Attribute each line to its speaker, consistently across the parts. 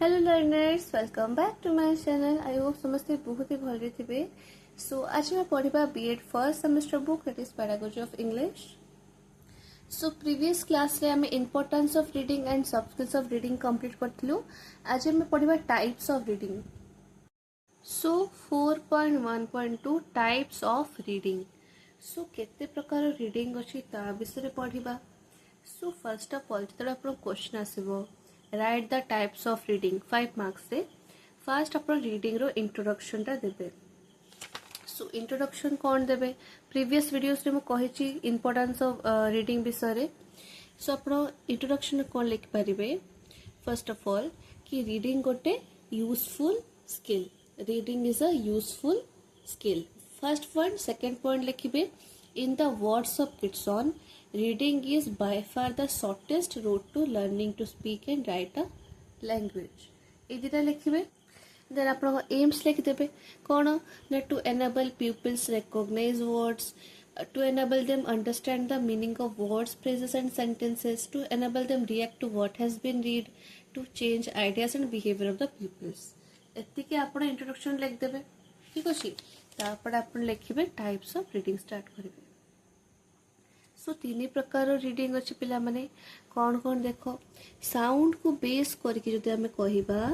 Speaker 1: Hello learners, welcome back to my channel. I hope समस्ते बहुत ही भल थे। सो आज मैं पढ़ा B.Ed first semester book that is pedagogy of English. So previous class रे हमें importance of reading and sub skills of reading complete करथिलु। आज हमें पढ़ा types of reading. So 4.1.2 types of reading. So केते प्रकार रीडिंग अच्छी ता विषय पढ़ा। सो फर्स्ट ऑफ ऑल जो आप क्वेश्चन आसो right the types of reading 5 marks से फास्ट आप रीडिंग रो इंट्रोडक्शन टा देबे। सो इंट्रोडक्शन कौन देबे प्रीवियस वीडियोस रे मु कहिची इंपोर्टेंस ऑफ रीडिंग विषय रे। सो आप इंट्रोडक्शन कौन लिख पारिबे फर्स्ट ऑफ ऑल कि रीडिंग गोटे useful skill. Reading is a useful skill first point. Second point लिखिबे in the words of Kidson reading is by far the shortest road to learning to speak and write a language। ये दिटा लिखिबे। Then आपन AIIMS लिख देबे कोन ना to enable pupils recognize words, to enable them understand the meaning of words, phrases and sentences, to enable them react to what has been read, to change ideas and behavior of the pupils। एतिके आपन introduction लिख देबे। ठीक अछि। तापर आपन लिखिबे types of reading start करिबे। सो तीन प्रकार reading अच्छी पिला माने कौन कौन देख साउंड को बेस करके जदि आमे कहिबा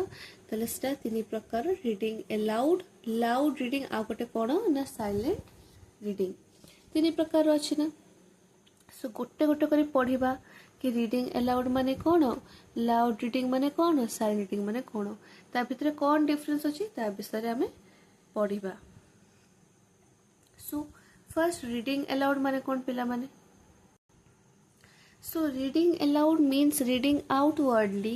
Speaker 1: तले सेटा तीन प्रकार रीडिंग अलाउड लाउड रीडिंग आ गोटे कौन ना साइलेंट रीडिंग तीन प्रकार अच्छी ना। सो गोटे गोटे करी पढ़िबा कि रीडिंग अलाउड माने कौन लाउड रीडिंग माने कौन साइलेंट रीडिंग माने कौन ता भितर कौन डिफरेंस अच्छी ता विषय आमे पढ़िबा। सो फर्स्ट रीडिंग अलाउड माने कौन पिला माने। So reading aloud means reading outwardly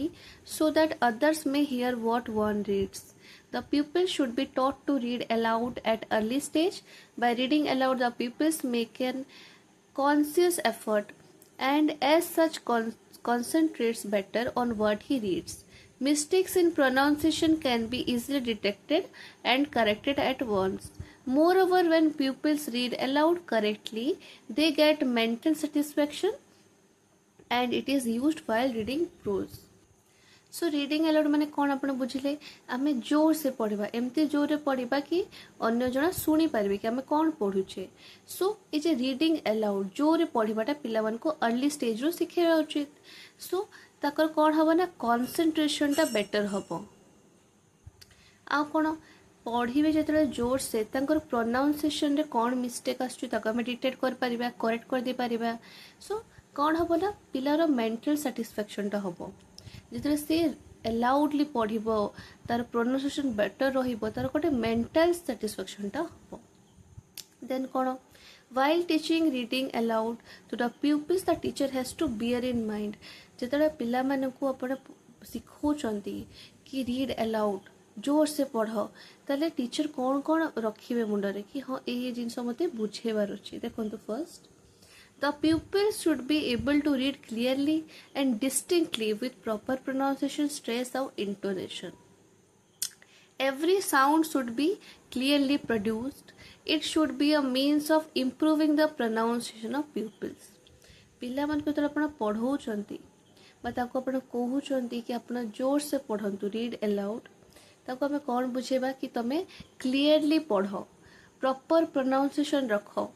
Speaker 1: so that others may hear what one reads. The pupil should be taught to read aloud at early stage. By reading aloud, the pupils make an conscious effort and as such concentrates better on what he reads. Mistakes in pronunciation can be easily detected and corrected at once. Moreover, when pupils read aloud correctly, they get mental satisfaction and it is used while reading prose। So reading allowed माने कौन आपण बुझिले आमे जोर से पढ़िबा एमती जोर रे पढ़िबा कि अन्य जना सुनी पारबे कि आमे कौन पढ़ुछे। सो ए जे रीडिंग अलाउड जोर रे पढ़िबाटा पिला मन को अर्ली स्टेज रो सिखेबा उचित। सो ताकर कौन हबो ना कंसंट्रेशन टा बेटर हबो। आ कोन पढ़िबे जेतले जोर से तांकर प्रोनाउंसिएशन रे कौन मिस्टेक आछी ताको आमे डिटेक्ट कर पारिबा करेक्ट कर दे पारिबा। सो कौन हम ना पिलार मेंटल साटिस्फैक्शन टा हम जिते सी अलाउडली पढ़ो तार प्रोनाउंसिएशन बेटर रहिबो तार गोटे मेंटल साटिस्फैक्शन टा हम। देन कौन while teaching reading aloud to the pupils the teacher has to bear in mind जेतले पिला माने को आपण सिखौचंती कि रीड अलाउड जोर से पढ़ ताले टीचर कौन कौन रखिबे मुंडरे कि हां ए जिंस मते बुझेबार अछि। देखंतु first the pupils should be able to read clearly and distinctly with proper pronunciation, stress or intonation. Every sound should be clearly produced. It should be a means of improving the pronunciation of pupils। पिला मन को तो अपना पढ़ौचंती बा ताको अपना कहउचंती कि अपना जोर से पढ़ंतु रीड अलाउड ताको हमें कौन बुझेबा कि तमे क्लियरली पढ़ो प्रॉपर प्रोनाउंसिएशन रखो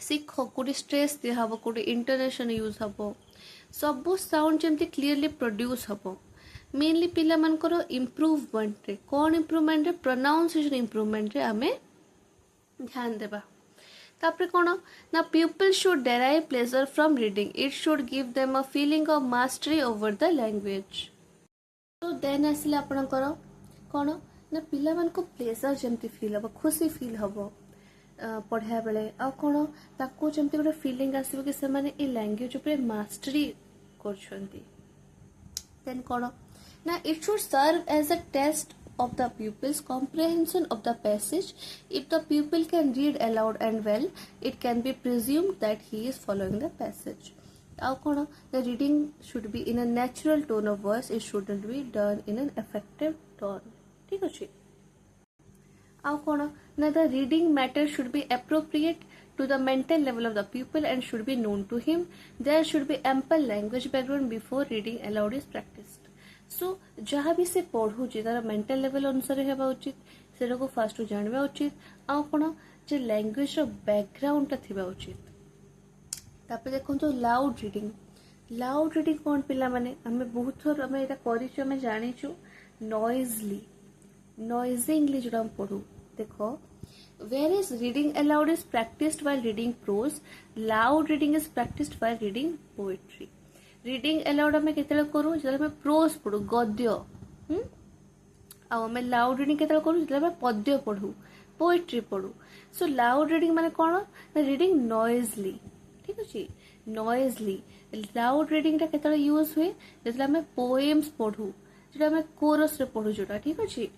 Speaker 1: सिख कोटी स्ट्रेस दिया हबो कोटी इंटोनेशन यूज हबो सबु साउंड जेमती क्लियरली प्रोड्यूस हबो। मेनली पिला मानकर इम्प्रूवमेंट रे कौन इम्प्रूवमेंट रे प्रोनाउंसिएशन इम्प्रूवमेंट रे हमें ध्यान देबा। तापर कोन ना people should derive pleasure from reading it should give them a feeling of mastery over the language. तो देन आसिले आपनकर कोन ना पिला मान को प्लेजर जेमती फील हबो खुशी फील हबो पढ़ा बेले आ कौन ताको जमती गोटे फीलिंग आसो कि से माने ए लैंग्वेज ऊपर मास्टरी करछंती। देन कौन ना it should serve as a test of the pupil's comprehension of the passage। If the pupil can read aloud and well, it can be presumed that he is following the passage। आ कौन the reading should be in a natural tone of voice, it shouldn't be done in an affected tone। ठीक अछि। Now, the reading matter should be appropriate to the mental level of the pupil and should be known to him. There should be ample language background before reading aloud is practiced। सो जहाँ भी से पढ़ुची तार mental level अनुसार हेबा उचित सेटा को fast जानवा उचित आ कोन जे लैंग्वेज रो बैकग्राउंड ता थिबा उचित तापर देखो लाउड रीडिंग कौन पिला माने आमे बहुत थोर आमे एटा करिछु आमे जानिछु नॉइजिंगली जोटा हम पढ़ू देखो whereas reading aloud is practiced while reading prose, loud reading is practiced while reading poetry. Reading aloud आमे केतेला करू जब हमें prose पढ़ू गद्य आ हमें loud reading केतेला करू जब हमें पद्य पढ़ू poetry पढ़ू. So loud reading माने कौन reading noisily ठीक अछि noisily. Loud reading टा केतेला यूज हुए जब हमें poems पढ़ू जोटा हमें chorus रे पढ़ू जोटा ठीक अछि.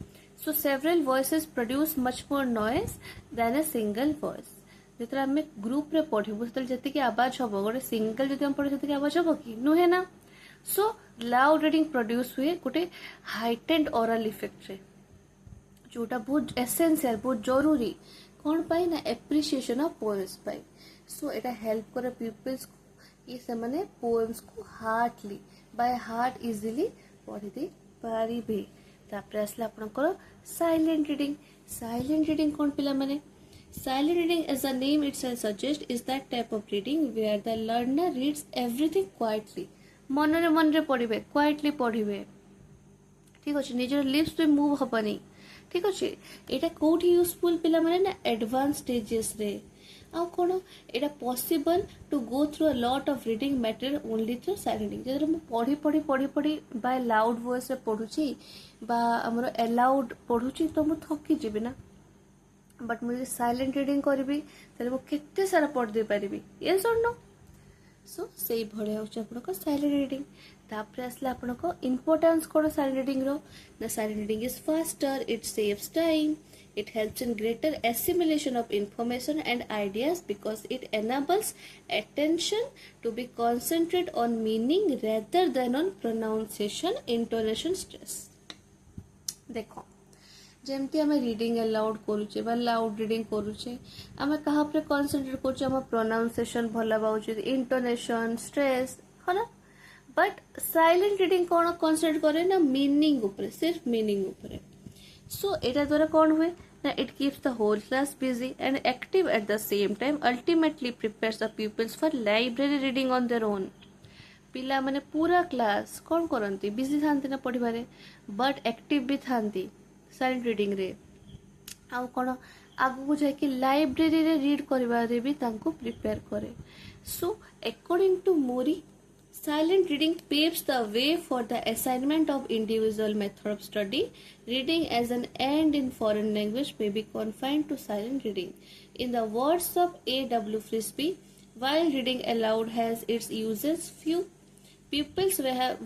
Speaker 1: So several voices produce much more noise than a single voice. जितना हमें ग्रुप रे पढ़िबो सेतल जति के आवाज हबो गोटे सिंगल जति हम पढ़े जति के आवाज हबो कि नुहे ना. सो लाउड रीडिंग प्रोड्यूस हुए गोटे हाइटेंड ओरल इफेक्ट रे जोटा बहुत एसेंशियल बहुत जरूरी कौन पाई ना appreciation of poems pi. So Etah help करे पीपल्स ये से माने पोएम्स को हार्टली बाय हार्ट इजीली पढ़ी दे पारिबे. तापर आसला आपनकर साइलेंट रीडिंग कौन पिला माने silent reading as a name itself suggest is that type of reading where the learner reads everything quietly मन रे पढ़िबे क्वाइटली पढ़िबे ठीक अछि निजर लिप्स पे मूव हबनी ठीक अछि. एटा कोठी यूजफुल पिला माने ना एडवांस स्टेजेस रे आ कोन एटा possible to go through a lot of reading matter only through silent reading. जदर हम पढ़ी बाय लाउड वॉइस रे पढुची बा हमरो अलाउड पढुची तो मु थकी जेबे ना बट मुझे साइलेंट रीडिंग करबी तले मु केते सारा पढ़ दे परिबी यस और नो. सो सेई भळे होछ आपनको साइलेंट रीडिंग. तापर आसला आपनको इंपोर्टेंस कोन साइलेंट रीडिंग रो the silent reading is faster it saves time it helps in greater assimilation of information and ideas because it enables attention to be concentrated on meaning rather than on pronunciation intonation stress. देखो जेमती हमें reading allowed करूचे बा loud reading करूचे आमे कहा पे concentrate करूचे हम प्रोनाउंसिएशन भला बाउचे इंटोनेशन स्ट्रेस है ना. बट साइलेंट रीडिंग कौन कंसंट्रेट करे ना मीनिंग ऊपर सिर्फ मीनिंग ऊपर. सो एटा द्वारा कौन हुए ना it keeps the whole class busy and active at the same time ultimately prepares the peoples for library reading on their own. पिला माने पूरा क्लास कौन करंती बिजी थांती ना पढ़िबारे बट एक्टिव भी थांती साइलेंट रीडिंग रे आ कोन आगु को जाय कि लाइब्रेरी रे रीड करबारे भी तांको प्रिपेयर करे. सो अकॉर्डिंग टू मोरी silent reading paves the way for the assignment of individual method of study. Reading as an end in foreign language may be confined to silent reading. In the words of A.W. Frisbee, while reading aloud has its uses, few pupils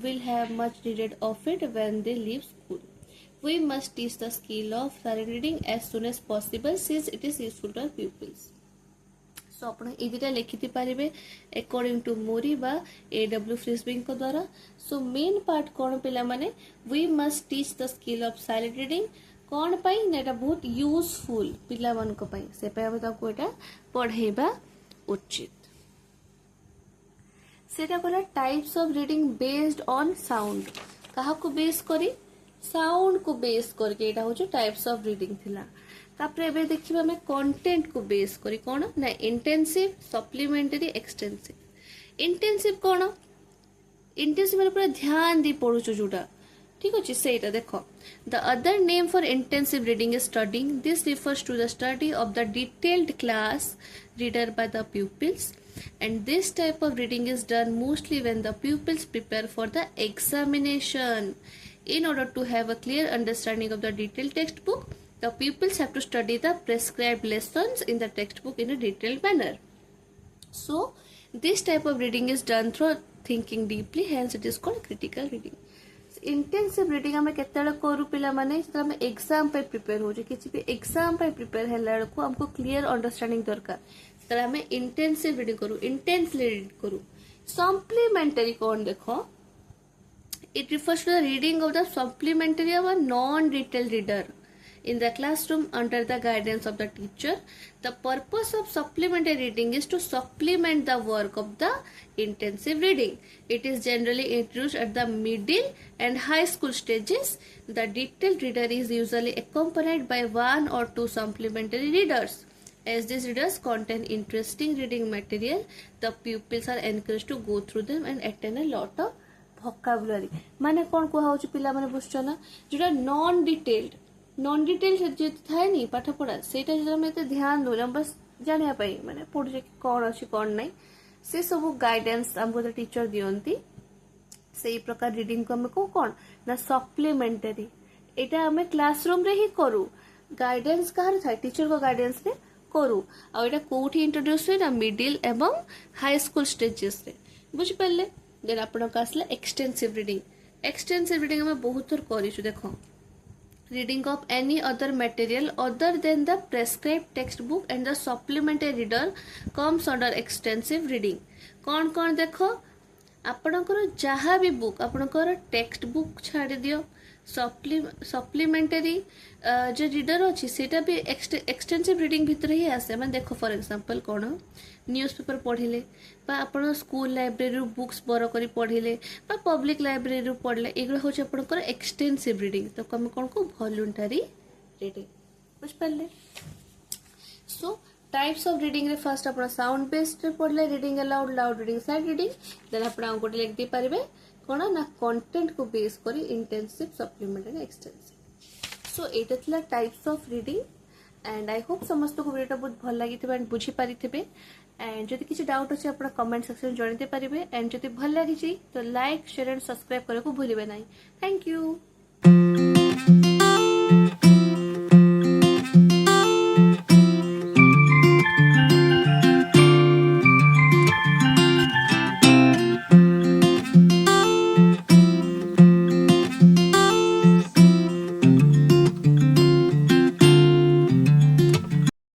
Speaker 1: will have much needed of it when they leave school. We must teach the skill of silent reading as soon as possible since it is useful to our pupils. सो आपण ए दुटा लिखिति पारिबे according to मोरी बा A.W. Frisbee को द्वारा. So main part कोन पिला माने we must teach the skill of silent reading कोन पई नेटा बहुत यूजफुल पिला मन को पई से पे हम ताको एटा पढेबा उचित. सेटा Cola types of reading based on sound कहा को बेस करी साउंड को बेस करके एटा हो जो टाइप्स ऑफ रीडिंग थिला. तापरे एबे देखिबा हमें कंटेंट को बेस करी कोन ना इंटेंसिव सप्लीमेंटरी एक्सटेंसिव. इंटेंसिव कोन इंटेंसिव माने पूरा ध्यान दी पढुचो जोटा ठीक अछि सेटा देखो the other name for intensive reading is studying. This refers to the study of the detailed class reader by the pupils and this type of reading is done mostly when the pupils prepare for the examination. In order to have a clear understanding of the detailed textbook, the pupils have to study the prescribed lessons in the textbook in a detailed manner. So, this type of reading is done through thinking deeply, hence it is called critical reading. Intensive reading हमें केतेला करू पिला माने जत हम exam पे prepare हो जे किछि भी exam पे प्रिपेयर हैला को हमको क्लियर अंडरस्टैंडिंग दरकार तले हमें इंटेंसिव रीडिंग करू इंटेंसली रीड करू. सप्लीमेंटरी कोन देखो it refers to the reading of the supplementary of a non-detailed reader in the classroom under the guidance of the teacher. The purpose of supplementary reading is to supplement the work of the intensive reading. It is generally introduced at the middle and high school stages. The detailed reader is usually accompanied by one or two supplementary readers. As these readers contain interesting reading material, the pupils are encouraged to go through them and attain a lot of vocabulary. माने कौन कुहा होची पिला माने बुझछ ना जेटा non detailed जे थाए नी पाठ पढ़ा सेटा जे हम एते ध्यान दो बस जानिया पई माने पढ़े कौन अछि कौन नै से सब गाइडेंस हमको तो टीचर दियंती सेही प्रकार रीडिंग को हम को कौन ना सप्लीमेंटरी एटा हमें क्लासरूम रे ही करू गाइडेंस कहार थाए टीचर को गाइडेंस रे करू आ एटा कोठी इंट्रोड्यूस हुए ना मिडिल एवं हाई स्कूल स्टेजेस रे बुझ पल्ले देन आपण का आसला एक्सटेंसिव रीडिंग हमें बहुत थर करिछु देखो reading of any other material other than the prescribed text book and the supplementary reader comes under extensive reading कौन कौन देखो आपणकर जहाँ भी बुक आपणकर टेक्स्ट बुक छाड़ी दियो सप्लीमेंटरी जो रीडर अच्छी सेटा भी एक्सटेंसिव रीडिंग भितर ही आसे मैं देखो फॉर एग्जांपल कौन न्यूज़पेपर पढ़िले बा आपण स्कूल लाइब्रेरी बुक्स बर करी पढ़िले बा पब्लिक लाइब्रेरी पढ़ले एगुड़ा हूँ आपंकर एक्सटेंसिव रीडिंग तो कम कौन को वॉलंटरी रीडिंग बुझ पारे सो टाइप्स ऑफ रीडिंग रे फर्स्ट आपण साउंड बेस्ड पढ़ले reading aloud loud reading side reading then आपण गोटे लिख दे पारे कौन ना कंटेंट को बेस करी इंटेंसिव सप्लीमेंटरी एक्सटेंसिव सो एटा थला types of reading and I hope समस्त को वीडियो बहुत भल लगी एंड बुझी पारि एंड जदि किसी डाउट अच्छे आप कमेंट सेक्शन जन दे पारे एंड जदि भल लगी तो लाइक शेयर एंड सब्सक्राइब करने को भूलिए ना थैंक यू।